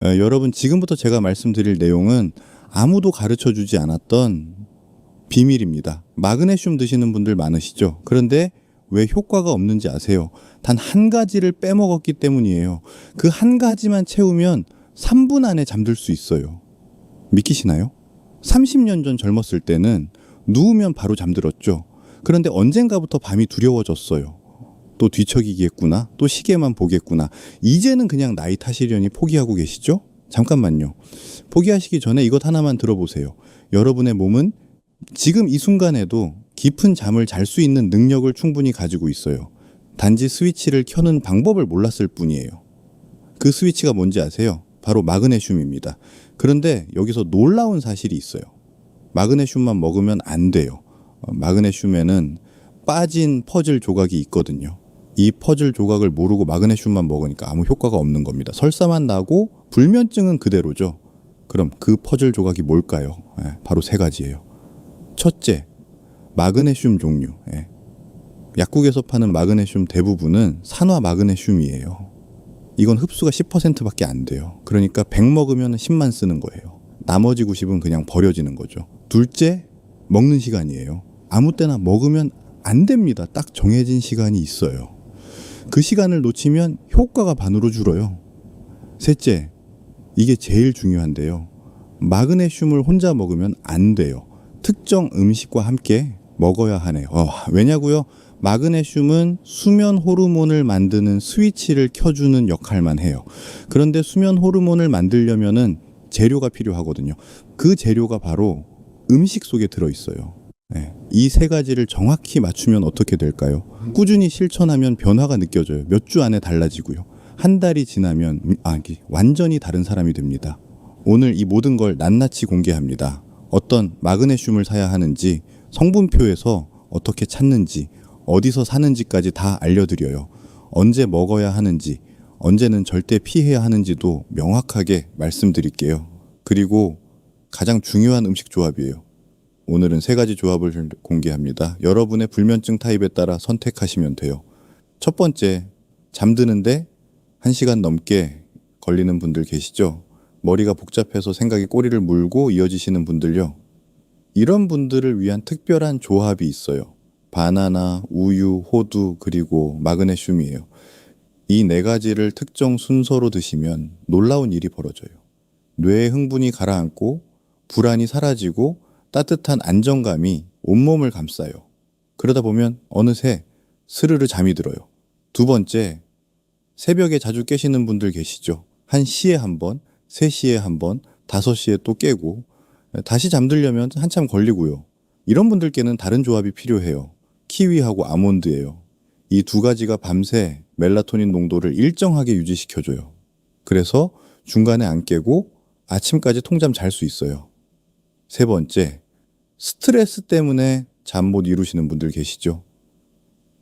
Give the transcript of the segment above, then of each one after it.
여러분 지금부터 제가 말씀드릴 내용은 아무도 가르쳐주지 않았던 비밀입니다. 마그네슘 드시는 분들 많으시죠? 그런데 왜 효과가 없는지 아세요? 단 한 가지를 빼먹었기 때문이에요. 그 한 가지만 채우면 3분 안에 잠들 수 있어요. 믿기시나요? 30년 전 젊었을 때는 누우면 바로 잠들었죠. 그런데 언젠가부터 밤이 두려워졌어요. 또 뒤척이겠구나, 또 시계만 보겠구나. 이제는 그냥 나이 탓이려니 포기하고 계시죠? 잠깐만요. 포기하시기 전에 이것 하나만 들어보세요. 여러분의 몸은 지금 이 순간에도 깊은 잠을 잘 수 있는 능력을 충분히 가지고 있어요. 단지 스위치를 켜는 방법을 몰랐을 뿐이에요. 그 스위치가 뭔지 아세요? 바로 마그네슘입니다. 그런데 여기서 놀라운 사실이 있어요. 마그네슘만 먹으면 안 돼요. 마그네슘에는 빠진 퍼즐 조각이 있거든요. 이 퍼즐 조각을 모르고 마그네슘만 먹으니까 아무 효과가 없는 겁니다. 설사만 나고 불면증은 그대로죠. 그럼 그 퍼즐 조각이 뭘까요? 바로 세 가지예요. 첫째, 마그네슘 종류. 약국에서 파는 마그네슘 대부분은 산화 마그네슘이에요. 이건 흡수가 10%밖에 안 돼요. 그러니까 100 먹으면 10만 쓰는 거예요. 나머지 90은 그냥 버려지는 거죠. 둘째, 먹는 시간이에요. 아무 때나 먹으면 안 됩니다. 딱 정해진 시간이 있어요. 그 시간을 놓치면 효과가 반으로 줄어요. 셋째, 이게 제일 중요한데요. 마그네슘을 혼자 먹으면 안 돼요. 특정 음식과 함께 먹어야 하네요. 왜냐고요? 마그네슘은 수면 호르몬을 만드는 스위치를 켜주는 역할만 해요. 그런데 수면 호르몬을 만들려면은 재료가 필요하거든요. 그 재료가 바로 음식 속에 들어있어요. 이 세 가지를 정확히 맞추면 어떻게 될까요? 꾸준히 실천하면 변화가 느껴져요. 몇 주 안에 달라지고요. 한 달이 지나면 완전히 다른 사람이 됩니다. 오늘 이 모든 걸 낱낱이 공개합니다. 어떤 마그네슘을 사야 하는지, 성분표에서 어떻게 찾는지, 어디서 사는지까지 다 알려드려요. 언제 먹어야 하는지, 언제는 절대 피해야 하는지도 명확하게 말씀드릴게요. 그리고 가장 중요한 음식 조합이에요. 오늘은 세 가지 조합을 공개합니다. 여러분의 불면증 타입에 따라 선택하시면 돼요. 첫 번째, 잠드는데 1시간 넘게 걸리는 분들 계시죠? 머리가 복잡해서 생각이 꼬리를 물고 이어지시는 분들요. 이런 분들을 위한 특별한 조합이 있어요. 바나나, 우유, 호두, 그리고 마그네슘이에요. 이 네 가지를 특정 순서로 드시면 놀라운 일이 벌어져요. 뇌의 흥분이 가라앉고 불안이 사라지고 따뜻한 안정감이 온몸을 감싸요. 그러다 보면 어느새 스르르 잠이 들어요. 두 번째, 새벽에 자주 깨시는 분들 계시죠? 1시에 한 번, 3시에 한 번, 5시에 또 깨고 다시 잠들려면 한참 걸리고요. 이런 분들께는 다른 조합이 필요해요. 키위하고 아몬드예요. 이 두 가지가 밤새 멜라토닌 농도를 일정하게 유지시켜줘요. 그래서 중간에 안 깨고 아침까지 통잠 잘 수 있어요. 세 번째, 스트레스 때문에 잠 못 이루시는 분들 계시죠?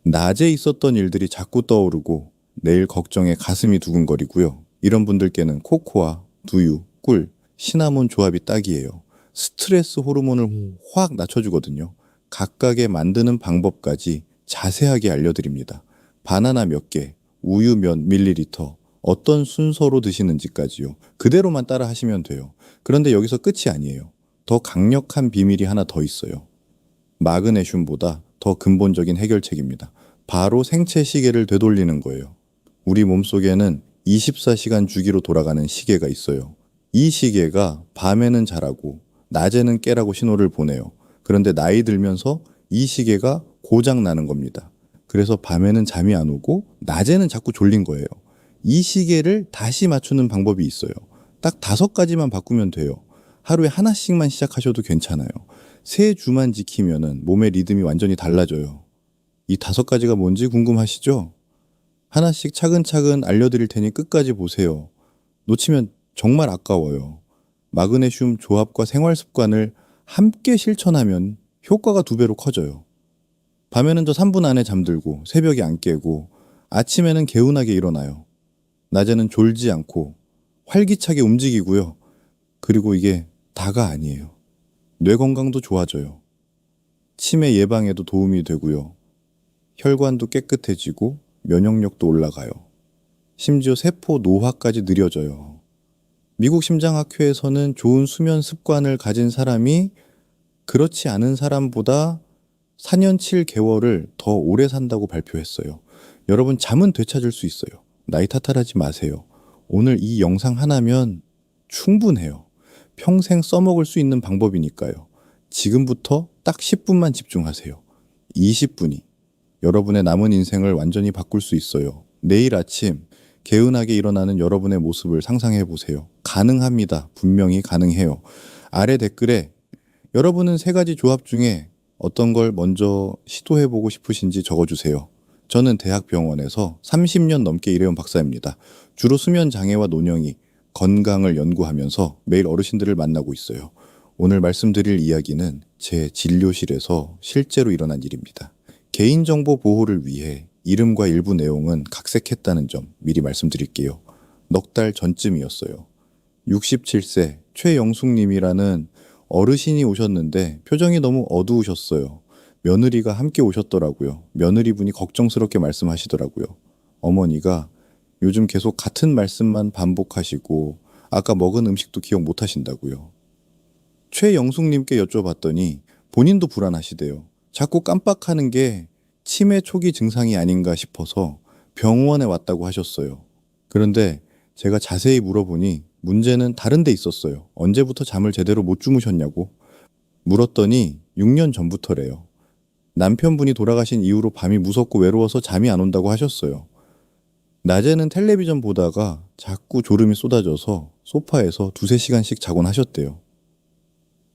낮에 있었던 일들이 자꾸 떠오르고 내일 걱정에 가슴이 두근거리고요. 이런 분들께는 코코아, 두유, 꿀, 시나몬 조합이 딱이에요. 스트레스 호르몬을 확 낮춰주거든요. 각각의 만드는 방법까지 자세하게 알려드립니다. 바나나 몇 개, 우유 몇 밀리리터, 어떤 순서로 드시는지까지요. 그대로만 따라 하시면 돼요. 그런데 여기서 끝이 아니에요. 더 강력한 비밀이 하나 더 있어요. 마그네슘보다 더 근본적인 해결책입니다. 바로 생체 시계를 되돌리는 거예요. 우리 몸속에는 24시간 주기로 돌아가는 시계가 있어요. 이 시계가 밤에는 자라고 낮에는 깨라고 신호를 보내요. 그런데 나이 들면서 이 시계가 고장 나는 겁니다. 그래서 밤에는 잠이 안 오고 낮에는 자꾸 졸린 거예요. 이 시계를 다시 맞추는 방법이 있어요. 딱 5가지만 바꾸면 돼요. 하루에 하나씩만 시작하셔도 괜찮아요. 3주만 지키면은 몸의 리듬이 완전히 달라져요. 이 5가지가 뭔지 궁금하시죠? 하나씩 차근차근 알려드릴 테니 끝까지 보세요. 놓치면 정말 아까워요. 마그네슘 조합과 생활 습관을 함께 실천하면 효과가 2배로 커져요. 밤에는 저 3분 안에 잠들고 새벽에 안 깨고 아침에는 개운하게 일어나요. 낮에는 졸지 않고 활기차게 움직이고요. 그리고 이게 다가 아니에요. 뇌 건강도 좋아져요. 치매 예방에도 도움이 되고요. 혈관도 깨끗해지고 면역력도 올라가요. 심지어 세포 노화까지 느려져요. 미국 심장학회에서는 좋은 수면 습관을 가진 사람이 그렇지 않은 사람보다 4년 7개월을 더 오래 산다고 발표했어요. 여러분, 잠은 되찾을 수 있어요. 나이 탓하지 마세요. 오늘 이 영상 하나면 충분해요. 평생 써먹을 수 있는 방법이니까요. 지금부터 딱 10분만 집중하세요. 20분이 여러분의 남은 인생을 완전히 바꿀 수 있어요. 내일 아침 개운하게 일어나는 여러분의 모습을 상상해 보세요. 가능합니다. 분명히 가능해요. 아래 댓글에 여러분은 3가지 조합 중에 어떤 걸 먼저 시도해보고 싶으신지 적어주세요. 저는 대학병원에서 30년 넘게 일해온 박사입니다. 주로 수면 장애와 노령이 건강을 연구하면서 매일 어르신들을 만나고 있어요. 오늘 말씀드릴 이야기는 제 진료실에서 실제로 일어난 일입니다. 개인정보 보호를 위해 이름과 일부 내용은 각색했다는 점 미리 말씀드릴게요. 넉 달 전쯤이었어요. 67세 최영숙님이라는 어르신이 오셨는데 표정이 너무 어두우셨어요. 며느리가 함께 오셨더라고요. 며느리분이 걱정스럽게 말씀하시더라고요. 어머니가 요즘 계속 같은 말씀만 반복하시고 아까 먹은 음식도 기억 못 하신다고요. 최영숙님께 여쭤봤더니 본인도 불안하시대요. 자꾸 깜빡하는 게 치매 초기 증상이 아닌가 싶어서 병원에 왔다고 하셨어요. 그런데 제가 자세히 물어보니 문제는 다른 데 있었어요. 언제부터 잠을 제대로 못 주무셨냐고 물었더니 6년 전부터래요. 남편분이 돌아가신 이후로 밤이 무섭고 외로워서 잠이 안 온다고 하셨어요. 낮에는 텔레비전 보다가 자꾸 졸음이 쏟아져서 소파에서 2-3시간씩 자곤 하셨대요.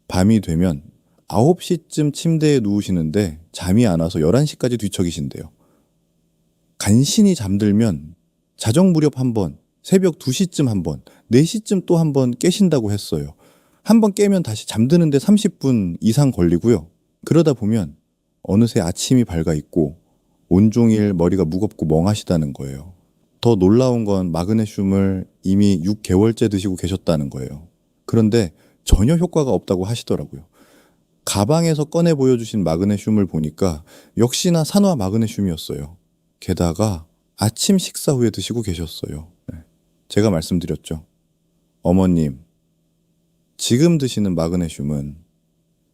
밤이 되면 9시쯤 침대에 누우시는데 잠이 안 와서 11시까지 뒤척이신대요. 간신히 잠들면 자정 무렵 한 번, 새벽 2시쯤 한 번, 4시쯤 또 한 번 깨신다고 했어요. 한 번 깨면 다시 잠드는데 30분 이상 걸리고요. 그러다 보면 어느새 아침이 밝아 있고 온종일 머리가 무겁고 멍하시다는 거예요. 더 놀라운 건 마그네슘을 이미 6개월째 드시고 계셨다는 거예요. 그런데 전혀 효과가 없다고 하시더라고요. 가방에서 꺼내 보여주신 마그네슘을 보니까 역시나 산화 마그네슘이었어요. 게다가 아침 식사 후에 드시고 계셨어요. 제가 말씀드렸죠. 어머님, 지금 드시는 마그네슘은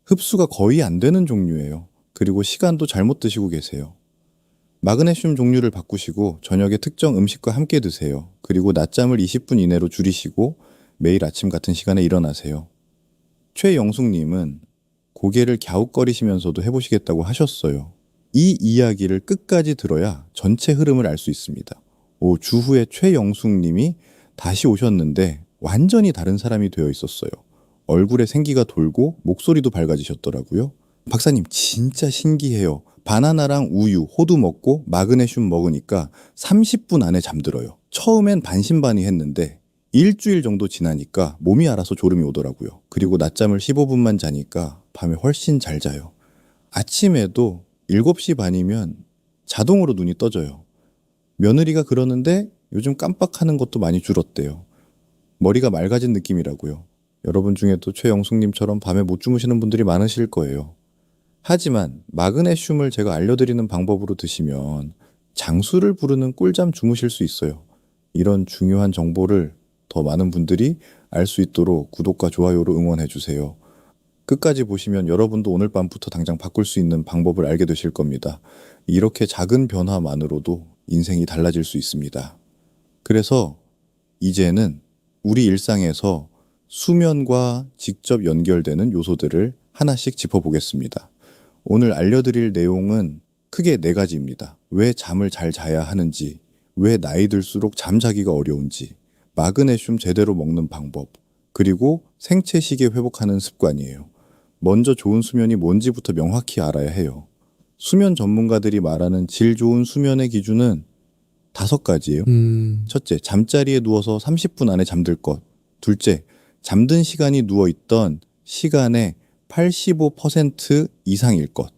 흡수가 거의 안 되는 종류예요. 그리고 시간도 잘못 드시고 계세요. 마그네슘 종류를 바꾸시고 저녁에 특정 음식과 함께 드세요. 그리고 낮잠을 20분 이내로 줄이시고 매일 아침 같은 시간에 일어나세요. 최영숙님은 고개를 갸웃거리시면서도 해보시겠다고 하셨어요. 이 이야기를 끝까지 들어야 전체 흐름을 알 수 있습니다. 주후에 최영숙님이 다시 오셨는데 완전히 다른 사람이 되어 있었어요. 얼굴에 생기가 돌고 목소리도 밝아지셨더라고요. 박사님, 진짜 신기해요. 바나나랑 우유, 호두 먹고 마그네슘 먹으니까 30분 안에 잠들어요. 처음엔 반신반의했는데 일주일 정도 지나니까 몸이 알아서 졸음이 오더라고요. 그리고 낮잠을 15분만 자니까 밤에 훨씬 잘 자요. 아침에도 7시 반이면 자동으로 눈이 떠져요. 며느리가 그러는데 요즘 깜빡하는 것도 많이 줄었대요. 머리가 맑아진 느낌이라고요. 여러분 중에도 최영숙님처럼 밤에 못 주무시는 분들이 많으실 거예요. 하지만 마그네슘을 제가 알려드리는 방법으로 드시면 장수를 부르는 꿀잠 주무실 수 있어요. 이런 중요한 정보를 더 많은 분들이 알 수 있도록 구독과 좋아요로 응원해 주세요. 끝까지 보시면 여러분도 오늘 밤부터 당장 바꿀 수 있는 방법을 알게 되실 겁니다. 이렇게 작은 변화만으로도 인생이 달라질 수 있습니다. 그래서 이제는 우리 일상에서 수면과 직접 연결되는 요소들을 하나씩 짚어보겠습니다. 오늘 알려드릴 내용은 크게 4가지입니다. 왜 잠을 잘 자야 하는지, 왜 나이 들수록 잠자기가 어려운지, 마그네슘 제대로 먹는 방법, 그리고 생체 시계 회복하는 습관이에요. 먼저 좋은 수면이 뭔지부터 명확히 알아야 해요. 수면 전문가들이 말하는 질 좋은 수면의 기준은 5가지예요. 첫째, 잠자리에 누워서 30분 안에 잠들 것. 둘째, 잠든 시간이 누워있던 시간의 85% 이상일 것.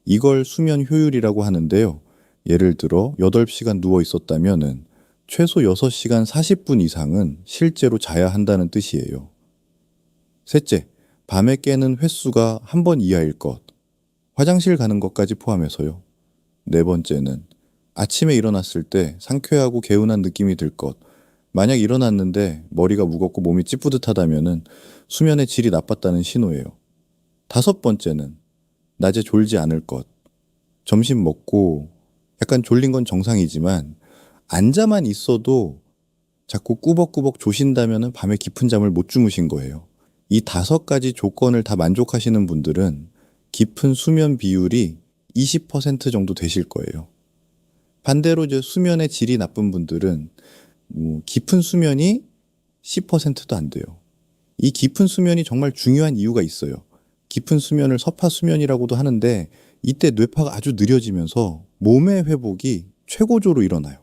이걸 수면 효율이라고 하는데요. 예를 들어 8시간 누워 있었다면은 최소 6시간 40분 이상은 실제로 자야 한다는 뜻이에요. 셋째, 밤에 깨는 횟수가 1번 이하일 것. 화장실 가는 것까지 포함해서요. 네 번째는 아침에 일어났을 때 상쾌하고 개운한 느낌이 들 것. 만약 일어났는데 머리가 무겁고 몸이 찌뿌듯하다면은 수면의 질이 나빴다는 신호예요. 다섯 번째는 낮에 졸지 않을 것. 점심 먹고 약간 졸린 건 정상이지만 앉아만 있어도 자꾸 꾸벅꾸벅 조신다면은 밤에 깊은 잠을 못 주무신 거예요. 이 다섯 가지 조건을 다 만족하시는 분들은 깊은 수면 비율이 20% 정도 되실 거예요. 반대로 이제 수면의 질이 나쁜 분들은 깊은 수면이 10%도 안 돼요. 이 깊은 수면이 정말 중요한 이유가 있어요. 깊은 수면을 서파 수면이라고도 하는데 이때 뇌파가 아주 느려지면서 몸의 회복이 최고조로 일어나요.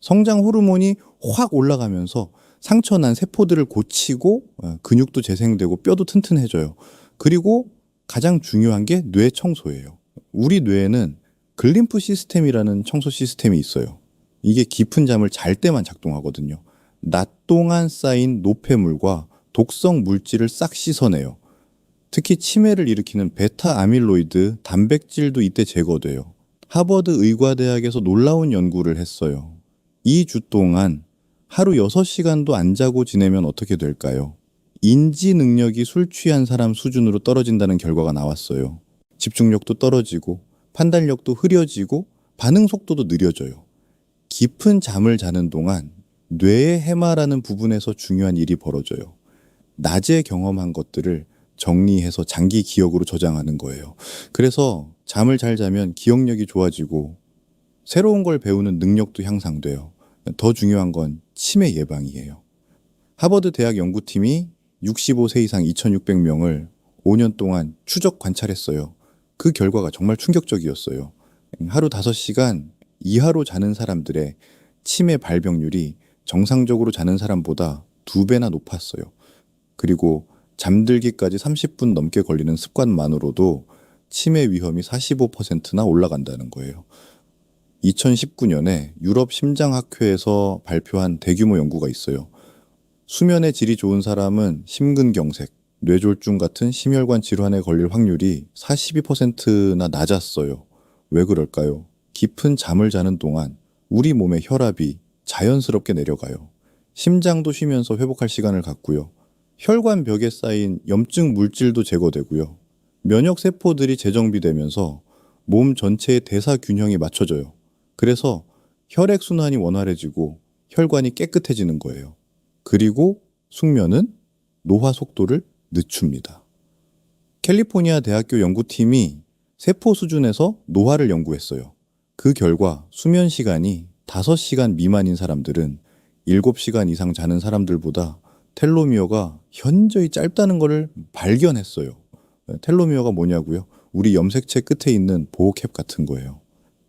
성장 호르몬이 확 올라가면서 상처난 세포들을 고치고 근육도 재생되고 뼈도 튼튼해져요. 그리고 가장 중요한 게 뇌 청소예요. 우리 뇌에는 글림프 시스템이라는 청소 시스템이 있어요. 이게 깊은 잠을 잘 때만 작동하거든요. 낮 동안 쌓인 노폐물과 독성 물질을 싹 씻어내요. 특히 치매를 일으키는 베타 아밀로이드 단백질도 이때 제거돼요. 하버드 의과대학에서 놀라운 연구를 했어요. 2주 동안 하루 6시간도 안 자고 지내면 어떻게 될까요? 인지 능력이 술 취한 사람 수준으로 떨어진다는 결과가 나왔어요. 집중력도 떨어지고 판단력도 흐려지고 반응 속도도 느려져요. 깊은 잠을 자는 동안 뇌의 해마라는 부분에서 중요한 일이 벌어져요. 낮에 경험한 것들을 정리해서 장기 기억으로 저장하는 거예요. 그래서 잠을 잘 자면 기억력이 좋아지고 새로운 걸 배우는 능력도 향상돼요. 더 중요한 건 치매 예방이에요. 하버드 대학 연구팀이 65세 이상 2,600명을 5년 동안 추적 관찰했어요. 그 결과가 정말 충격적이었어요. 하루 5시간 이하로 자는 사람들의 치매 발병률이 정상적으로 자는 사람보다 2배나 높았어요. 그리고 잠들기까지 30분 넘게 걸리는 습관만으로도 치매 위험이 45%나 올라간다는 거예요. 2019년에 유럽 심장학회에서 발표한 대규모 연구가 있어요. 수면의 질이 좋은 사람은 심근경색, 뇌졸중 같은 심혈관 질환에 걸릴 확률이 42%나 낮았어요. 왜 그럴까요? 깊은 잠을 자는 동안 우리 몸의 혈압이 자연스럽게 내려가요. 심장도 쉬면서 회복할 시간을 갖고요. 혈관 벽에 쌓인 염증 물질도 제거되고요. 면역 세포들이 재정비되면서 몸 전체의 대사 균형이 맞춰져요. 그래서 혈액 순환이 원활해지고 혈관이 깨끗해지는 거예요. 그리고 숙면은 노화 속도를 늦춥니다. 캘리포니아 대학교 연구팀이 세포 수준에서 노화를 연구했어요. 그 결과 수면 시간이 5시간 미만인 사람들은 7시간 이상 자는 사람들보다 텔로미어가 현저히 짧다는 것을 발견했어요. 텔로미어가 뭐냐고요? 우리 염색체 끝에 있는 보호캡 같은 거예요.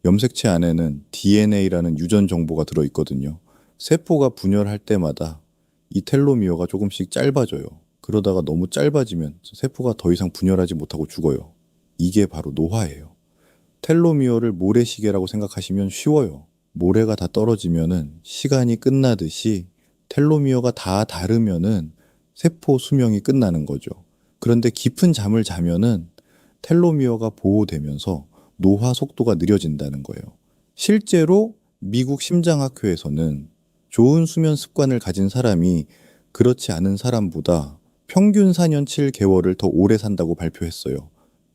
염색체 안에는 DNA라는 유전 정보가 들어있거든요. 세포가 분열할 때마다 이 텔로미어가 조금씩 짧아져요. 그러다가 너무 짧아지면 세포가 더 이상 분열하지 못하고 죽어요. 이게 바로 노화예요. 텔로미어를 모래시계라고 생각하시면 쉬워요. 모래가 다 떨어지면은 시간이 끝나듯이 텔로미어가 다 닳으면은 세포 수명이 끝나는 거죠. 그런데 깊은 잠을 자면은 텔로미어가 보호되면서 노화 속도가 느려진다는 거예요. 실제로 미국 심장학회에서는 좋은 수면 습관을 가진 사람이 그렇지 않은 사람보다 평균 4년 7개월을 더 오래 산다고 발표했어요.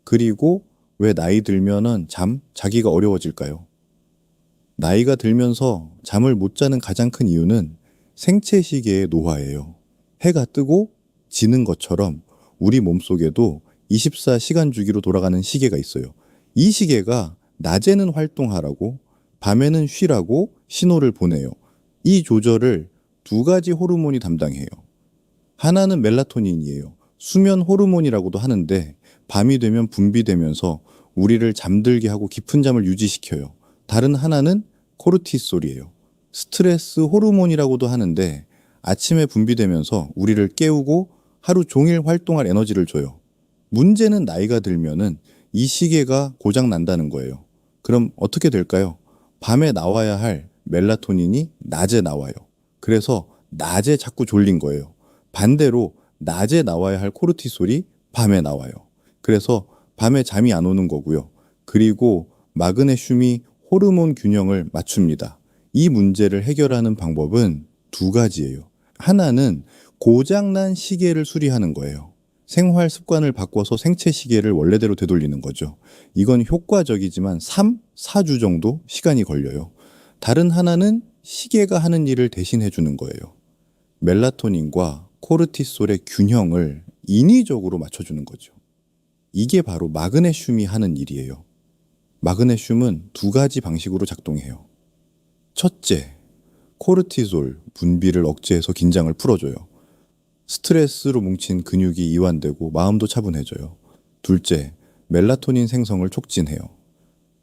그리고 왜 나이 들면은 자기가 어려워질까요? 나이가 들면서 잠을 못 자는 가장 큰 이유는 생체 시계의 노화예요. 해가 뜨고 지는 것처럼 우리 몸속에도 24시간 주기로 돌아가는 시계가 있어요. 이 시계가 낮에는 활동하라고 밤에는 쉬라고 신호를 보내요. 이 조절을 2가지 호르몬이 담당해요. 하나는 멜라토닌이에요. 수면 호르몬이라고도 하는데 밤이 되면 분비되면서 우리를 잠들게 하고 깊은 잠을 유지시켜요. 다른 하나는 코르티솔이에요. 스트레스 호르몬이라고도 하는데 아침에 분비되면서 우리를 깨우고 하루 종일 활동할 에너지를 줘요. 문제는 나이가 들면은 이 시계가 고장 난다는 거예요. 그럼 어떻게 될까요? 밤에 나와야 할 멜라토닌이 낮에 나와요. 그래서 낮에 자꾸 졸린 거예요. 반대로 낮에 나와야 할 코르티솔이 밤에 나와요. 그래서 밤에 잠이 안 오는 거고요. 그리고 마그네슘이 호르몬 균형을 맞춥니다. 이 문제를 해결하는 방법은 두 가지예요. 하나는 고장난 시계를 수리하는 거예요. 생활 습관을 바꿔서 생체 시계를 원래대로 되돌리는 거죠. 이건 효과적이지만 3, 4주 정도 시간이 걸려요. 다른 하나는 시계가 하는 일을 대신해 주는 거예요. 멜라토닌과 코르티솔의 균형을 인위적으로 맞춰주는 거죠. 이게 바로 마그네슘이 하는 일이에요. 마그네슘은 두 가지 방식으로 작동해요. 첫째, 코르티솔 분비를 억제해서 긴장을 풀어줘요. 스트레스로 뭉친 근육이 이완되고 마음도 차분해져요. 둘째, 멜라토닌 생성을 촉진해요.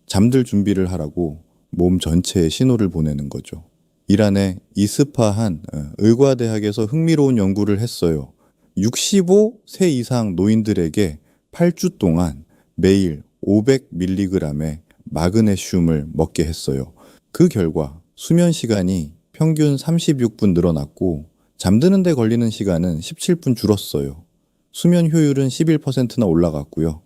잠들 준비를 하라고 몸 전체에 신호를 보내는 거죠. 이란의 이스파한 의과대학에서 흥미로운 연구를 했어요. 65세 이상 노인들에게 8주 동안 매일 500mg의 마그네슘을 먹게 했어요. 그 결과 수면 시간이 평균 36분 늘어났고 잠드는 데 걸리는 시간은 17분 줄었어요. 수면 효율은 11%나 올라갔고요.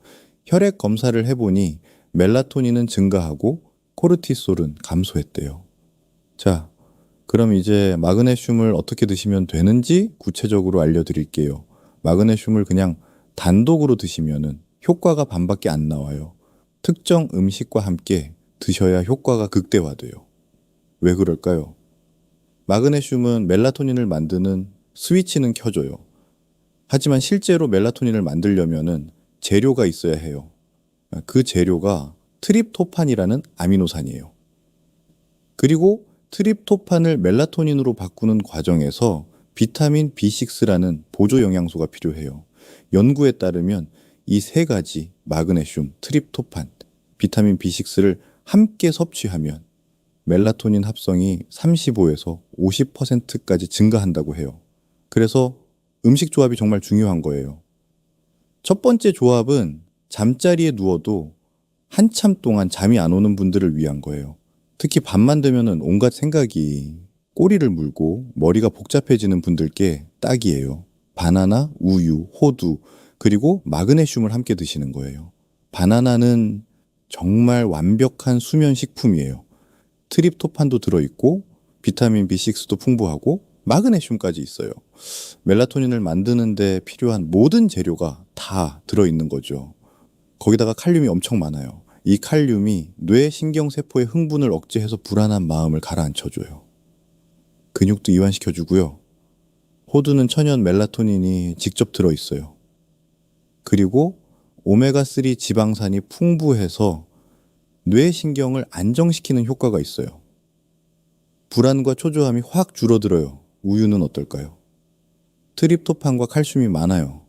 혈액 검사를 해보니 멜라토닌은 증가하고 코르티솔은 감소했대요. 자, 그럼 이제 마그네슘을 어떻게 드시면 되는지 구체적으로 알려드릴게요. 마그네슘을 그냥 단독으로 드시면은 효과가 반밖에 안 나와요. 특정 음식과 함께 드셔야 효과가 극대화돼요. 왜 그럴까요? 마그네슘은 멜라토닌을 만드는 스위치는 켜줘요. 하지만 실제로 멜라토닌을 만들려면은 재료가 있어야 해요. 그 재료가 트립토판이라는 아미노산이에요. 그리고 트립토판을 멜라토닌으로 바꾸는 과정에서 비타민 B6라는 보조 영양소가 필요해요. 연구에 따르면 이 세 가지 마그네슘, 트립토판, 비타민 B6를 함께 섭취하면 멜라토닌 합성이 35에서 50%까지 증가한다고 해요. 그래서 음식 조합이 정말 중요한 거예요. 첫 번째 조합은 잠자리에 누워도 한참 동안 잠이 안 오는 분들을 위한 거예요. 특히 밤만 되면 온갖 생각이 꼬리를 물고 머리가 복잡해지는 분들께 딱이에요. 바나나, 우유, 호두, 그리고 마그네슘을 함께 드시는 거예요. 바나나는 정말 완벽한 수면 식품이에요. 트립토판도 들어있고 비타민 B6도 풍부하고 마그네슘까지 있어요. 멜라토닌을 만드는 데 필요한 모든 재료가 다 들어있는 거죠. 거기다가 칼륨이 엄청 많아요. 이 칼륨이 뇌 신경세포의 흥분을 억제해서 불안한 마음을 가라앉혀줘요. 근육도 이완시켜주고요. 호두는 천연 멜라토닌이 직접 들어있어요. 그리고 오메가3 지방산이 풍부해서 뇌신경을 안정시키는 효과가 있어요. 불안과 초조함이 확 줄어들어요. 우유는 어떨까요? 트립토판과 칼슘이 많아요.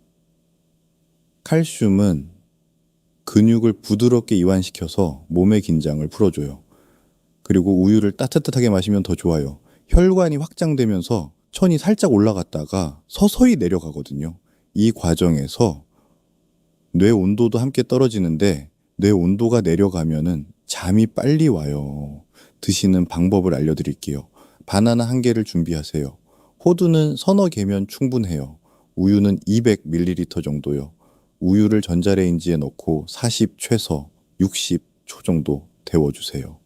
칼슘은 근육을 부드럽게 이완시켜서 몸의 긴장을 풀어줘요. 그리고 우유를 따뜻하게 마시면 더 좋아요. 혈관이 확장되면서 천이 살짝 올라갔다가 서서히 내려가거든요. 이 과정에서 뇌 온도도 함께 떨어지는데 뇌 온도가 내려가면은 잠이 빨리 와요. 드시는 방법을 알려드릴게요. 바나나 1개를 준비하세요. 호두는 서너 개면 충분해요. 우유는 200ml 정도요. 우유를 전자레인지에 넣고 40 최소 60초 정도 데워주세요.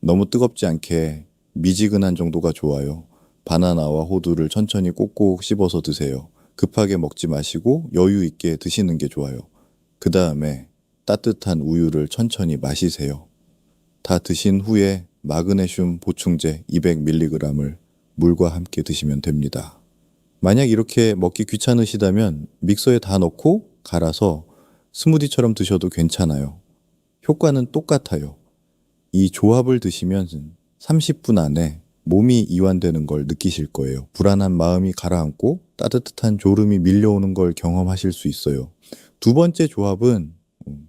너무 뜨겁지 않게 미지근한 정도가 좋아요. 바나나와 호두를 천천히 꼭꼭 씹어서 드세요. 급하게 먹지 마시고 여유 있게 드시는 게 좋아요. 그 다음에 따뜻한 우유를 천천히 마시세요. 다 드신 후에 마그네슘 보충제 200mg을 물과 함께 드시면 됩니다. 만약 이렇게 먹기 귀찮으시다면 믹서에 다 넣고 갈아서 스무디처럼 드셔도 괜찮아요. 효과는 똑같아요. 이 조합을 드시면 30분 안에 몸이 이완되는 걸 느끼실 거예요. 불안한 마음이 가라앉고 따뜻한 졸음이 밀려오는 걸 경험하실 수 있어요. 두 번째 조합은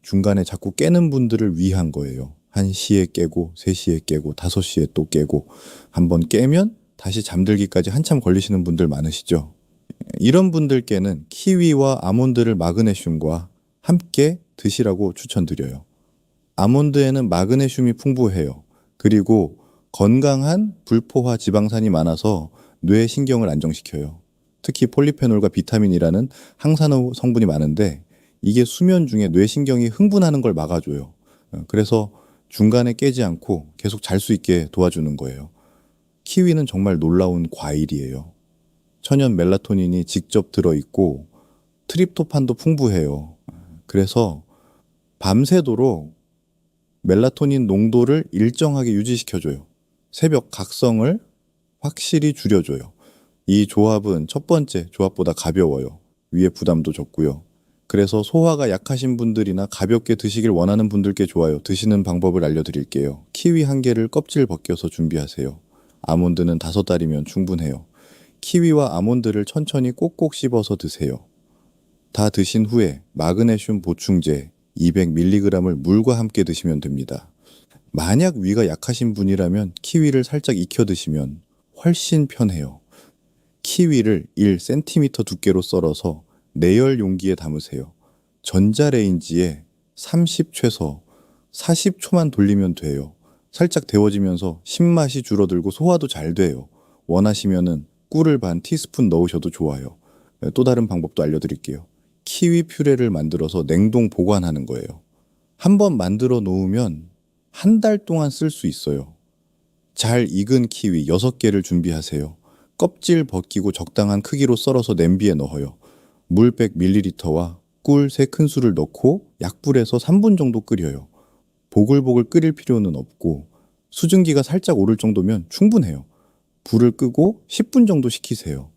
중간에 자꾸 깨는 분들을 위한 거예요. 1시에 깨고 3시에 깨고 5시에 또 깨고 한번 깨면 다시 잠들기까지 한참 걸리시는 분들 많으시죠. 이런 분들께는 키위와 아몬드를 마그네슘과 함께 드시라고 추천드려요. 아몬드에는 마그네슘이 풍부해요. 그리고 건강한 불포화 지방산이 많아서 뇌 신경을 안정시켜요. 특히 폴리페놀과 비타민이라는 항산화 성분이 많은데 이게 수면 중에 뇌 신경이 흥분하는 걸 막아줘요. 그래서 중간에 깨지 않고 계속 잘 수 있게 도와주는 거예요. 키위는 정말 놀라운 과일이에요. 천연 멜라토닌이 직접 들어있고 트립토판도 풍부해요. 그래서 밤새도록 멜라토닌 농도를 일정하게 유지시켜줘요. 새벽 각성을 확실히 줄여줘요. 이 조합은 첫 번째 조합보다 가벼워요. 위에 부담도 적고요. 그래서 소화가 약하신 분들이나 가볍게 드시길 원하는 분들께 좋아요. 드시는 방법을 알려드릴게요. 키위 1개를 껍질 벗겨서 준비하세요. 아몬드는 5알이면 충분해요. 키위와 아몬드를 천천히 꼭꼭 씹어서 드세요. 다 드신 후에 마그네슘 보충제 200mg을 물과 함께 드시면 됩니다. 만약 위가 약하신 분이라면 키위를 살짝 익혀 드시면 훨씬 편해요. 키위를 1cm 두께로 썰어서 내열 용기에 담으세요. 전자레인지에 30 최소 40초만 돌리면 돼요. 살짝 데워지면서 신맛이 줄어들고 소화도 잘 돼요. 원하시면은 꿀을 반 티스푼 넣으셔도 좋아요. 또 다른 방법도 알려드릴게요. 키위 퓨레를 만들어서 냉동 보관하는 거예요. 한번 만들어 놓으면 한 달 동안 쓸 수 있어요. 잘 익은 키위 6개를 준비하세요. 껍질 벗기고 적당한 크기로 썰어서 냄비에 넣어요. 물 100ml와 꿀 3큰술을 넣고 약불에서 3분 정도 끓여요. 보글보글 끓일 필요는 없고 수증기가 살짝 오를 정도면 충분해요. 불을 끄고 10분 정도 식히세요.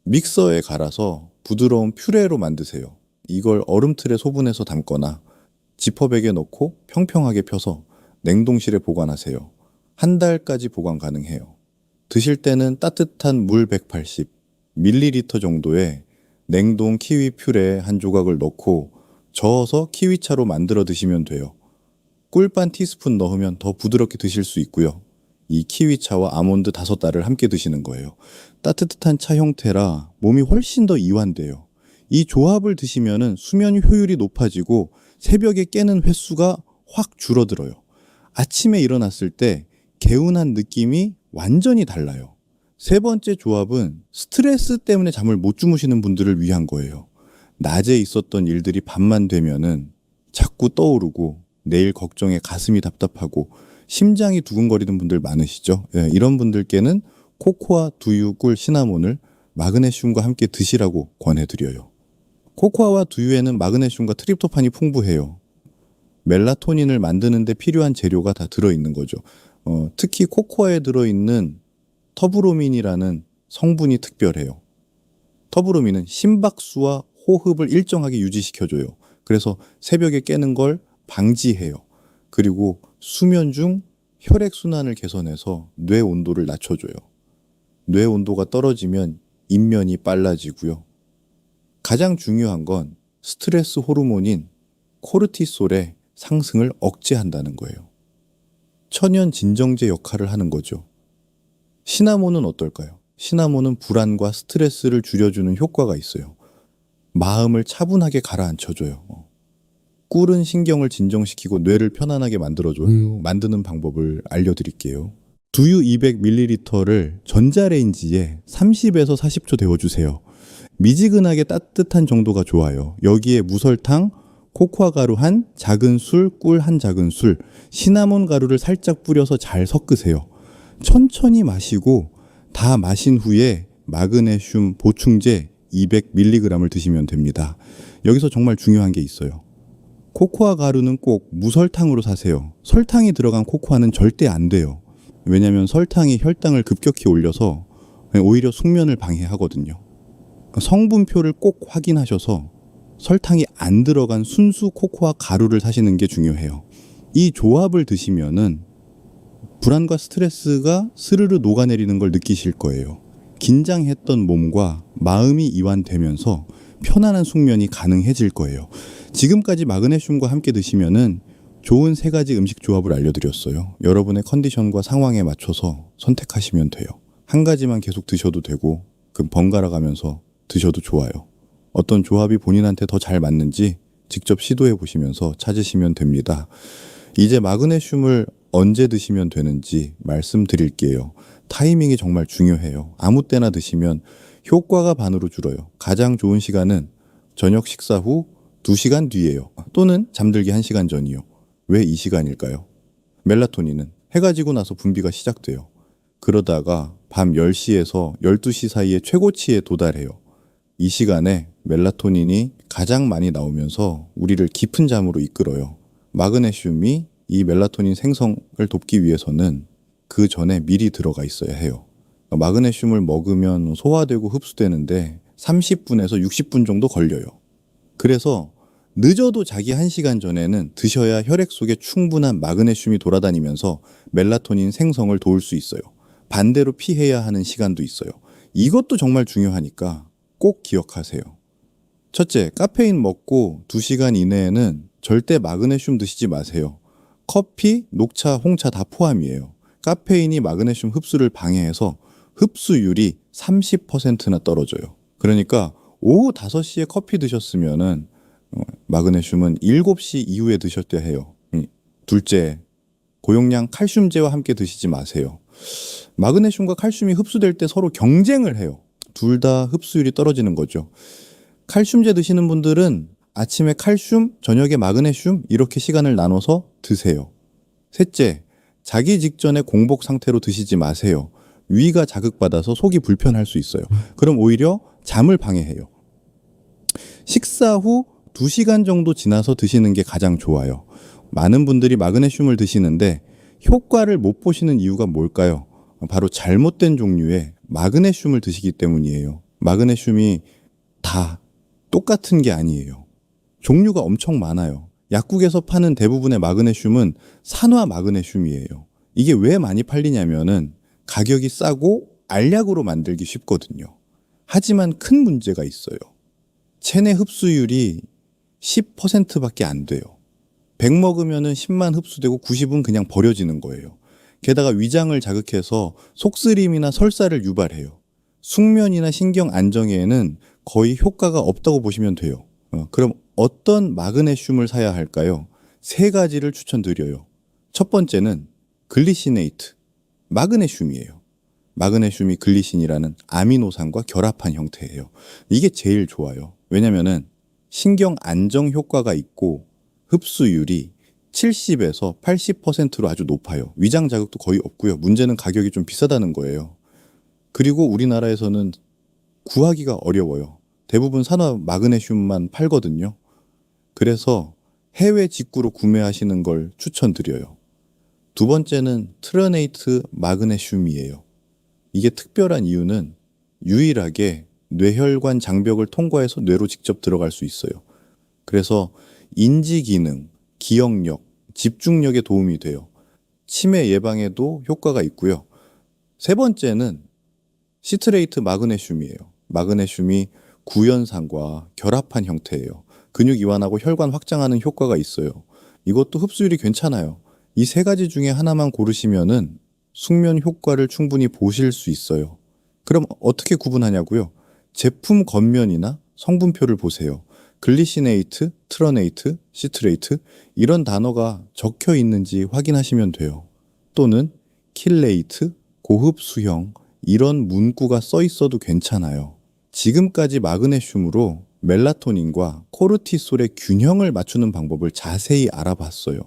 믹서에 갈아서 부드러운 퓨레로 만드세요. 이걸 얼음틀에 소분해서 담거나 지퍼백에 넣고 평평하게 펴서 냉동실에 보관하세요. 한 달까지 보관 가능해요. 드실 때는 따뜻한 물 180ml 정도에 냉동 키위 퓨레 한 조각을 넣고 저어서 키위차로 만들어 드시면 돼요. 꿀 반 티스푼 넣으면 더 부드럽게 드실 수 있고요. 이 키위차와 아몬드 5알을 함께 드시는 거예요. 따뜻한 차 형태라 몸이 훨씬 더 이완돼요. 이 조합을 드시면은 수면 효율이 높아지고 새벽에 깨는 횟수가 확 줄어들어요. 아침에 일어났을 때 개운한 느낌이 완전히 달라요. 세 번째 조합은 스트레스 때문에 잠을 못 주무시는 분들을 위한 거예요. 낮에 있었던 일들이 밤만 되면은 자꾸 떠오르고 내일 걱정에 가슴이 답답하고 심장이 두근거리는 분들 많으시죠? 예, 이런 분들께는 코코아, 두유, 꿀, 시나몬을 마그네슘과 함께 드시라고 권해드려요. 코코아와 두유에는 마그네슘과 트립토판이 풍부해요. 멜라토닌을 만드는 데 필요한 재료가 다 들어있는 거죠. 특히 코코아에 들어있는 터브로민이라는 성분이 특별해요. 터브로민은 심박수와 호흡을 일정하게 유지시켜줘요. 그래서 새벽에 깨는 걸 방지해요. 그리고 수면 중 혈액순환을 개선해서 뇌 온도를 낮춰줘요. 뇌 온도가 떨어지면 인면이 빨라지고요. 가장 중요한 건 스트레스 호르몬인 코르티솔의 상승을 억제한다는 거예요. 천연 진정제 역할을 하는 거죠. 시나몬은 어떨까요? 시나몬은 불안과 스트레스를 줄여주는 효과가 있어요. 마음을 차분하게 가라앉혀줘요. 꿀은 신경을 진정시키고 뇌를 편안하게 만들어줘요. 만드는 방법을 알려드릴게요. 두유 200ml를 전자레인지에 30에서 40초 데워주세요. 미지근하게 따뜻한 정도가 좋아요. 여기에 무설탕, 코코아 가루 한 작은 술, 꿀 한 작은 술, 시나몬 가루를 살짝 뿌려서 잘 섞으세요. 천천히 마시고 다 마신 후에 마그네슘 보충제 200mg을 드시면 됩니다. 여기서 정말 중요한 게 있어요. 코코아 가루는 꼭 무설탕으로 사세요. 설탕이 들어간 코코아는 절대 안 돼요. 왜냐하면 설탕이 혈당을 급격히 올려서 오히려 숙면을 방해하거든요. 성분표를 꼭 확인하셔서 설탕이 안 들어간 순수 코코아 가루를 사시는 게 중요해요. 이 조합을 드시면은 불안과 스트레스가 스르르 녹아내리는 걸 느끼실 거예요. 긴장했던 몸과 마음이 이완되면서 편안한 숙면이 가능해질 거예요. 지금까지 마그네슘과 함께 드시면은 좋은 3가지 음식 조합을 알려드렸어요. 여러분의 컨디션과 상황에 맞춰서 선택하시면 돼요. 한 가지만 계속 드셔도 되고 번갈아 가면서 드셔도 좋아요. 어떤 조합이 본인한테 더 잘 맞는지 직접 시도해 보시면서 찾으시면 됩니다. 이제 마그네슘을 언제 드시면 되는지 말씀드릴게요. 타이밍이 정말 중요해요. 아무 때나 드시면 효과가 반으로 줄어요. 가장 좋은 시간은 저녁 식사 후 2시간 뒤예요. 또는 잠들기 1시간 전이요. 왜 이 시간일까요? 멜라토닌은 해가 지고 나서 분비가 시작돼요. 그러다가 밤 10시에서 12시 사이에 최고치에 도달해요. 이 시간에 멜라토닌이 가장 많이 나오면서 우리를 깊은 잠으로 이끌어요. 마그네슘이 이 멜라토닌 생성을 돕기 위해서는 그 전에 미리 들어가 있어야 해요. 마그네슘을 먹으면 소화되고 흡수되는데 30분에서 60분 정도 걸려요. 그래서 늦어도 자기 1시간 전에는 드셔야 혈액 속에 충분한 마그네슘이 돌아다니면서 멜라토닌 생성을 도울 수 있어요. 반대로 피해야 하는 시간도 있어요. 이것도 정말 중요하니까 꼭 기억하세요. 첫째, 카페인 먹고 2시간 이내에는 절대 마그네슘 드시지 마세요. 커피, 녹차, 홍차 다 포함이에요. 카페인이 마그네슘 흡수를 방해해서 흡수율이 30%나 떨어져요. 그러니까 오후 5시에 커피 드셨으면은 마그네슘은 7시 이후에 드셨대야 해요. 둘째, 고용량 칼슘제와 함께 드시지 마세요. 마그네슘과 칼슘이 흡수될 때 서로 경쟁을 해요. 둘 다 흡수율이 떨어지는 거죠. 칼슘제 드시는 분들은 아침에 칼슘, 저녁에 마그네슘 이렇게 시간을 나눠서 드세요. 셋째, 자기 직전에 공복 상태로 드시지 마세요. 위가 자극받아서 속이 불편할 수 있어요. 그럼 오히려 잠을 방해해요. 식사 후 2시간 정도 지나서 드시는 게 가장 좋아요. 많은 분들이 마그네슘을 드시는데 효과를 못 보시는 이유가 뭘까요? 바로 잘못된 종류의 마그네슘을 드시기 때문이에요. 마그네슘이 다 똑같은 게 아니에요. 종류가 엄청 많아요. 약국에서 파는 대부분의 마그네슘은 산화 마그네슘이에요. 이게 왜 많이 팔리냐면은 가격이 싸고 알약으로 만들기 쉽거든요. 하지만 큰 문제가 있어요. 체내 흡수율이 10%밖에 안 돼요. 100 먹으면은 10만 흡수되고 90은 그냥 버려지는 거예요. 게다가 위장을 자극해서 속쓰림이나 설사를 유발해요. 숙면이나 신경 안정에는 거의 효과가 없다고 보시면 돼요. 그럼 어떤 마그네슘을 사야 할까요? 3가지를 추천드려요. 첫 번째는 글리시네이트, 마그네슘이에요. 마그네슘이 글리신이라는 아미노산과 결합한 형태예요. 이게 제일 좋아요. 왜냐면은 신경 안정 효과가 있고 흡수율이 70에서 80%로 아주 높아요. 위장 자극도 거의 없고요. 문제는 가격이 좀 비싸다는 거예요. 그리고 우리나라에서는 구하기가 어려워요. 대부분 산화 마그네슘만 팔거든요. 그래서 해외 직구로 구매하시는 걸 추천드려요. 두 번째는 트러네이트 마그네슘이에요. 이게 특별한 이유는 유일하게 뇌혈관 장벽을 통과해서 뇌로 직접 들어갈 수 있어요. 그래서 인지 기능, 기억력, 집중력에 도움이 돼요. 치매 예방에도 효과가 있고요. 세 번째는 시트레이트 마그네슘이에요. 마그네슘이 구연산과 결합한 형태예요. 근육 이완하고 혈관 확장하는 효과가 있어요. 이것도 흡수율이 괜찮아요. 이 3가지 중에 하나만 고르시면은 숙면 효과를 충분히 보실 수 있어요. 그럼 어떻게 구분하냐고요? 제품 겉면이나 성분표를 보세요. 글리시네이트, 트러네이트, 시트레이트 이런 단어가 적혀 있는지 확인하시면 돼요. 또는 킬레이트, 고흡 수형 이런 문구가 써 있어도 괜찮아요. 지금까지 마그네슘으로 멜라토닌과 코르티솔의 균형을 맞추는 방법을 자세히 알아봤어요.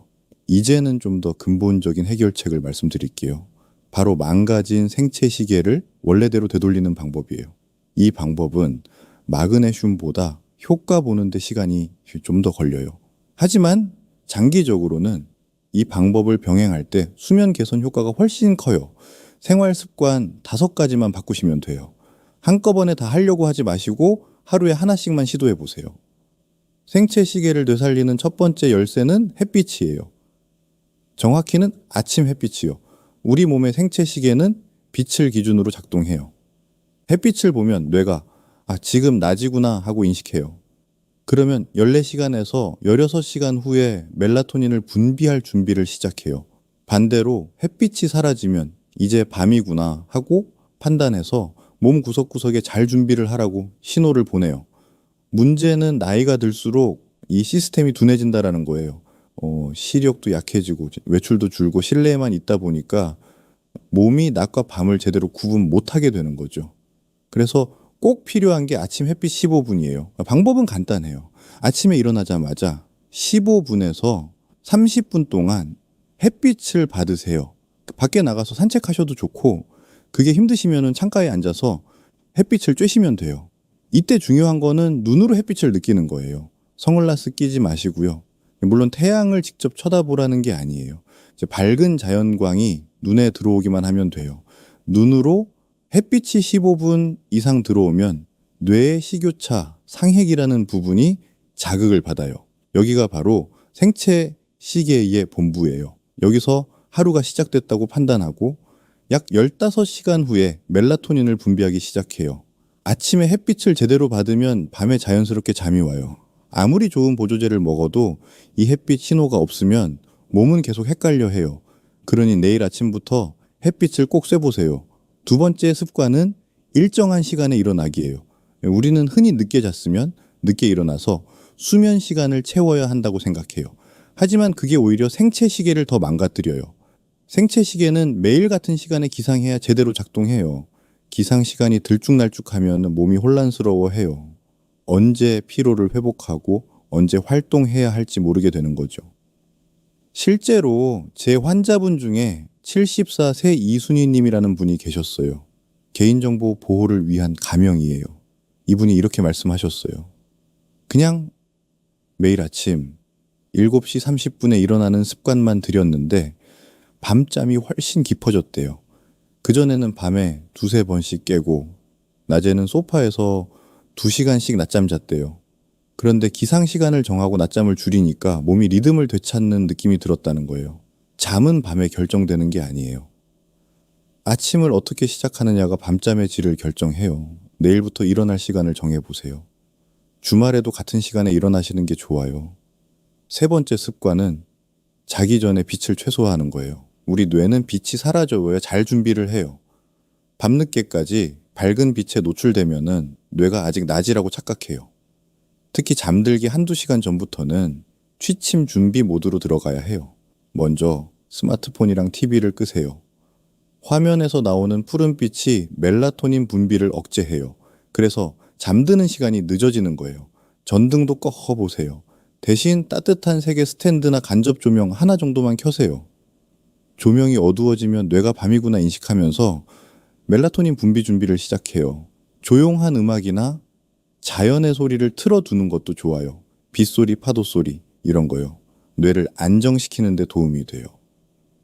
이제는 좀 더 근본적인 해결책을 말씀드릴게요. 바로 망가진 생체 시계를 원래대로 되돌리는 방법이에요. 이 방법은 마그네슘보다 효과 보는데 시간이 좀 더 걸려요. 하지만 장기적으로는 이 방법을 병행할 때 수면 개선 효과가 훨씬 커요. 생활 습관 5가지만 바꾸시면 돼요. 한꺼번에 다 하려고 하지 마시고 하루에 하나씩만 시도해 보세요. 생체 시계를 되살리는 첫 번째 열쇠는 햇빛이에요. 정확히는 아침 햇빛이요. 우리 몸의 생체 시계는 빛을 기준으로 작동해요. 햇빛을 보면 뇌가 지금 낮이구나 하고 인식해요. 그러면 14시간에서 16시간 후에 멜라토닌을 분비할 준비를 시작해요. 반대로 햇빛이 사라지면 이제 밤이구나 하고 판단해서 몸 구석구석에 잘 준비를 하라고 신호를 보내요. 문제는 나이가 들수록 이 시스템이 둔해진다라는 거예요. 시력도 약해지고 외출도 줄고 실내에만 있다 보니까 몸이 낮과 밤을 제대로 구분 못하게 되는 거죠. 그래서 꼭 필요한 게 아침 햇빛 15분이에요. 방법은 간단해요. 아침에 일어나자마자 15분에서 30분 동안 햇빛을 받으세요. 밖에 나가서 산책하셔도 좋고 그게 힘드시면은 창가에 앉아서 햇빛을 쬐시면 돼요. 이때 중요한 거는 눈으로 햇빛을 느끼는 거예요. 선글라스 끼지 마시고요. 물론 태양을 직접 쳐다보라는 게 아니에요. 이제 밝은 자연광이 눈에 들어오기만 하면 돼요. 눈으로 햇빛이 15분 이상 들어오면 뇌의 식교차 상핵이라는 부분이 자극을 받아요. 여기가 바로 생체 시계의 본부예요. 여기서 하루가 시작됐다고 판단하고 약 15시간 후에 멜라토닌을 분비하기 시작해요. 아침에 햇빛을 제대로 받으면 밤에 자연스럽게 잠이 와요. 아무리 좋은 보조제를 먹어도 이 햇빛 신호가 없으면 몸은 계속 헷갈려 해요. 그러니 내일 아침부터 햇빛을 꼭 쐬보세요. 두 번째 습관은 일정한 시간에 일어나기예요. 우리는 흔히 늦게 잤으면 늦게 일어나서 수면 시간을 채워야 한다고 생각해요. 하지만 그게 오히려 생체 시계를 더 망가뜨려요. 생체 시계는 매일 같은 시간에 기상해야 제대로 작동해요. 기상 시간이 들쭉날쭉하면 몸이 혼란스러워해요. 언제 피로를 회복하고 언제 활동해야 할지 모르게 되는 거죠. 실제로 제 환자분 중에 74세 이순희님이라는 분이 계셨어요. 개인정보 보호를 위한 가명이에요. 이분이 이렇게 말씀하셨어요. 그냥 매일 아침 7시 30분에 일어나는 습관만 들였는데 밤잠이 훨씬 깊어졌대요. 그전에는 밤에 두세 번씩 깨고 낮에는 소파에서 2시간씩 낮잠 잤대요. 그런데 기상 시간을 정하고 낮잠을 줄이니까 몸이 리듬을 되찾는 느낌이 들었다는 거예요. 잠은 밤에 결정되는 게 아니에요. 아침을 어떻게 시작하느냐가 밤잠의 질을 결정해요. 내일부터 일어날 시간을 정해보세요. 주말에도 같은 시간에 일어나시는 게 좋아요. 세 번째 습관은 자기 전에 빛을 최소화하는 거예요. 우리 뇌는 빛이 사라져야 잘 준비를 해요. 밤늦게까지 밝은 빛에 노출되면은 뇌가 아직 낮이라고 착각해요. 특히 잠들기 1~2시간 전부터는 취침 준비 모드로 들어가야 해요. 먼저 스마트폰이랑 TV를 끄세요. 화면에서 나오는 푸른빛이 멜라토닌 분비를 억제해요. 그래서 잠드는 시간이 늦어지는 거예요. 전등도 꺼보세요. 대신 따뜻한 색의 스탠드나 간접 조명 하나 정도만 켜세요. 조명이 어두워지면 뇌가 밤이구나 인식하면서 멜라토닌 분비 준비를 시작해요. 조용한 음악이나 자연의 소리를 틀어두는 것도 좋아요. 빗소리, 파도소리 이런 거요. 뇌를 안정시키는 데 도움이 돼요.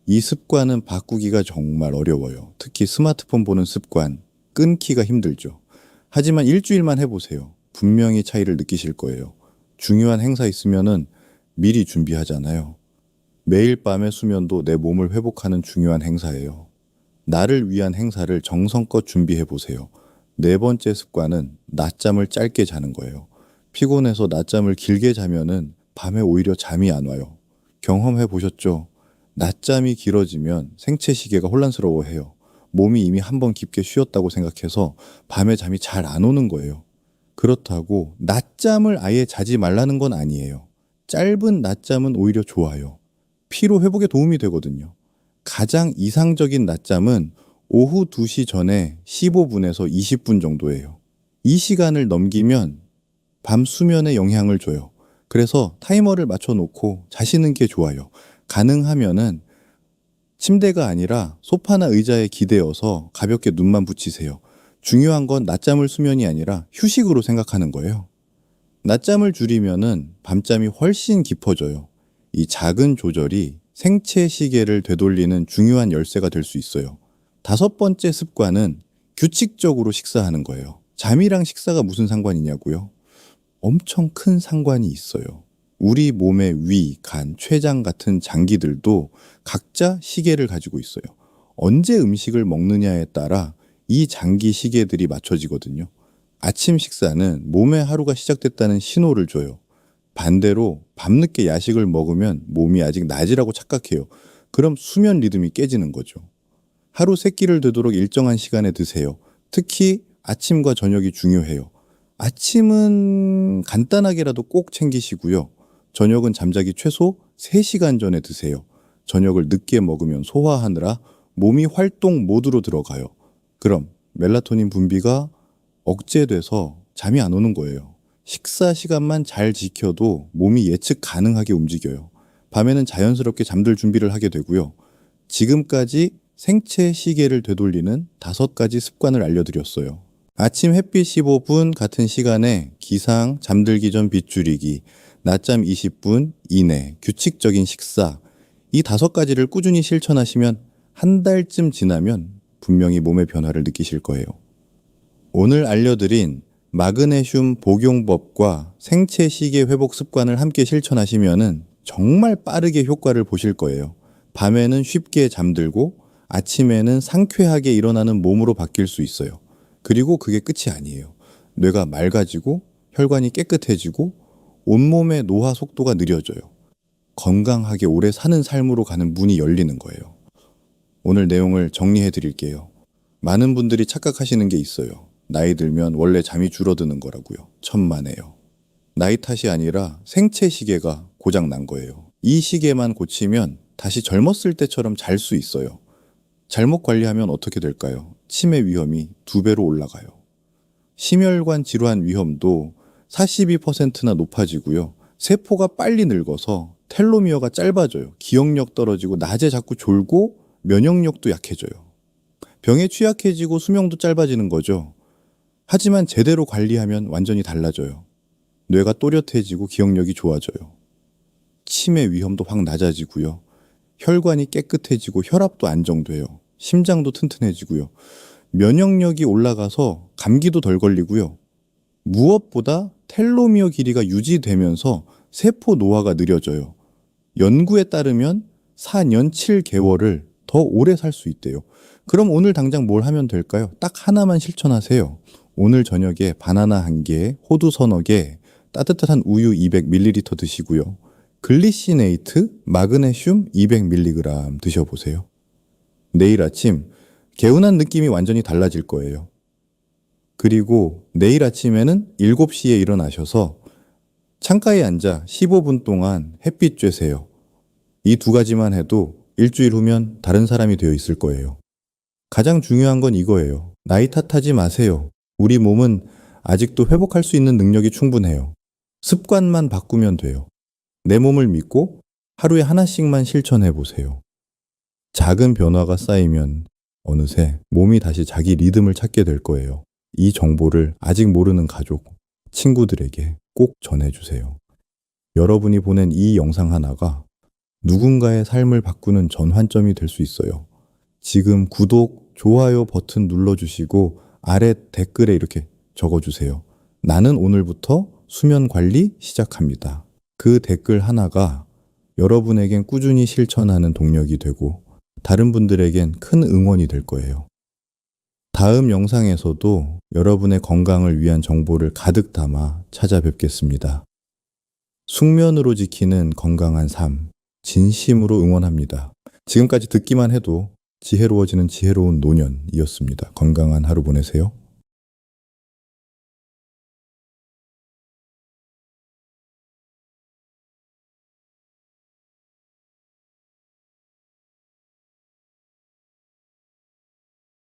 이 습관은 바꾸기가 정말 어려워요. 특히 스마트폰 보는 습관, 끊기가 힘들죠. 하지만 일주일만 해보세요. 분명히 차이를 느끼실 거예요. 중요한 행사 있으면은 미리 준비하잖아요. 매일 밤의 수면도 내 몸을 회복하는 중요한 행사예요. 나를 위한 행사를 정성껏 준비해보세요. 네 번째 습관은 낮잠을 짧게 자는 거예요. 피곤해서 낮잠을 길게 자면은 밤에 오히려 잠이 안 와요. 경험해 보셨죠? 낮잠이 길어지면 생체 시계가 혼란스러워해요. 몸이 이미 한번 깊게 쉬었다고 생각해서 밤에 잠이 잘 안 오는 거예요. 그렇다고 낮잠을 아예 자지 말라는 건 아니에요. 짧은 낮잠은 오히려 좋아요. 피로 회복에 도움이 되거든요. 가장 이상적인 낮잠은 오후 2시 전에 15분에서 20분 정도예요. 이 시간을 넘기면 밤 수면에 영향을 줘요. 그래서 타이머를 맞춰놓고 자시는 게 좋아요. 가능하면은 침대가 아니라 소파나 의자에 기대어서 가볍게 눈만 붙이세요. 중요한 건 낮잠을 수면이 아니라 휴식으로 생각하는 거예요. 낮잠을 줄이면은 밤잠이 훨씬 깊어져요. 이 작은 조절이 생체 시계를 되돌리는 중요한 열쇠가 될 수 있어요. 다섯 번째 습관은 규칙적으로 식사하는 거예요. 잠이랑 식사가 무슨 상관이냐고요? 엄청 큰 상관이 있어요. 우리 몸의 위, 간, 췌장 같은 장기들도 각자 시계를 가지고 있어요. 언제 음식을 먹느냐에 따라 이 장기 시계들이 맞춰지거든요. 아침 식사는 몸의 하루가 시작됐다는 신호를 줘요. 반대로 밤늦게 야식을 먹으면 몸이 아직 낮이라고 착각해요. 그럼 수면 리듬이 깨지는 거죠. 하루 3끼를 되도록 일정한 시간에 드세요. 특히 아침과 저녁이 중요해요. 아침은 간단하게라도 꼭 챙기시고요. 저녁은 잠자기 최소 3시간 전에 드세요. 저녁을 늦게 먹으면 소화하느라 몸이 활동 모드로 들어가요. 그럼 멜라토닌 분비가 억제돼서 잠이 안 오는 거예요. 식사 시간만 잘 지켜도 몸이 예측 가능하게 움직여요. 밤에는 자연스럽게 잠들 준비를 하게 되고요. 지금까지 생체 시계를 되돌리는 5가지 습관을 알려드렸어요. 아침 햇빛 15분 같은 시간에 기상, 잠들기 전 빗줄이기, 낮잠 20분 이내, 규칙적인 식사, 이 5가지를 꾸준히 실천하시면 한 달쯤 지나면 분명히 몸의 변화를 느끼실 거예요. 오늘 알려드린 마그네슘 복용법과 생체 시계 회복 습관을 함께 실천하시면은 정말 빠르게 효과를 보실 거예요. 밤에는 쉽게 잠들고 아침에는 상쾌하게 일어나는 몸으로 바뀔 수 있어요. 그리고 그게 끝이 아니에요. 뇌가 맑아지고 혈관이 깨끗해지고 온몸의 노화 속도가 느려져요. 건강하게 오래 사는 삶으로 가는 문이 열리는 거예요. 오늘 내용을 정리해 드릴게요. 많은 분들이 착각하시는 게 있어요. 나이 들면 원래 잠이 줄어드는 거라고요. 천만에요. 나이 탓이 아니라 생체 시계가 고장 난 거예요. 이 시계만 고치면 다시 젊었을 때처럼 잘 수 있어요. 잘못 관리하면 어떻게 될까요? 치매 위험이 2배로 올라가요. 심혈관 질환 위험도 42%나 높아지고요. 세포가 빨리 늙어서 텔로미어가 짧아져요. 기억력 떨어지고 낮에 자꾸 졸고 면역력도 약해져요. 병에 취약해지고 수명도 짧아지는 거죠. 하지만 제대로 관리하면 완전히 달라져요. 뇌가 또렷해지고 기억력이 좋아져요. 치매 위험도 확 낮아지고요. 혈관이 깨끗해지고 혈압도 안정돼요. 심장도 튼튼해지고요. 면역력이 올라가서 감기도 덜 걸리고요. 무엇보다 텔로미어 길이가 유지되면서 세포 노화가 느려져요. 연구에 따르면 4년 7개월을 더 오래 살 수 있대요. 그럼 오늘 당장 뭘 하면 될까요? 딱 하나만 실천하세요. 오늘 저녁에 바나나 1개, 호두 서너 개, 따뜻한 우유 200ml 드시고요. 글리시네이트, 마그네슘 200mg 드셔보세요. 내일 아침 개운한 느낌이 완전히 달라질 거예요. 그리고 내일 아침에는 7시에 일어나셔서 창가에 앉아 15분 동안 햇빛 쬐세요. 이 2가지만 해도 일주일 후면 다른 사람이 되어 있을 거예요. 가장 중요한 건 이거예요. 나이 탓하지 마세요. 우리 몸은 아직도 회복할 수 있는 능력이 충분해요. 습관만 바꾸면 돼요. 내 몸을 믿고 하루에 하나씩만 실천해 보세요. 작은 변화가 쌓이면 어느새 몸이 다시 자기 리듬을 찾게 될 거예요. 이 정보를 아직 모르는 가족, 친구들에게 꼭 전해주세요. 여러분이 보낸 이 영상 하나가 누군가의 삶을 바꾸는 전환점이 될 수 있어요. 지금 구독, 좋아요 버튼 눌러주시고 아래 댓글에 이렇게 적어주세요. 나는 오늘부터 수면 관리 시작합니다. 그 댓글 하나가 여러분에겐 꾸준히 실천하는 동력이 되고 다른 분들에겐 큰 응원이 될 거예요. 다음 영상에서도 여러분의 건강을 위한 정보를 가득 담아 찾아뵙겠습니다. 숙면으로 지키는 건강한 삶, 진심으로 응원합니다. 지금까지 듣기만 해도 지혜로워지는 지혜로운 노년이었습니다. 건강한 하루 보내세요.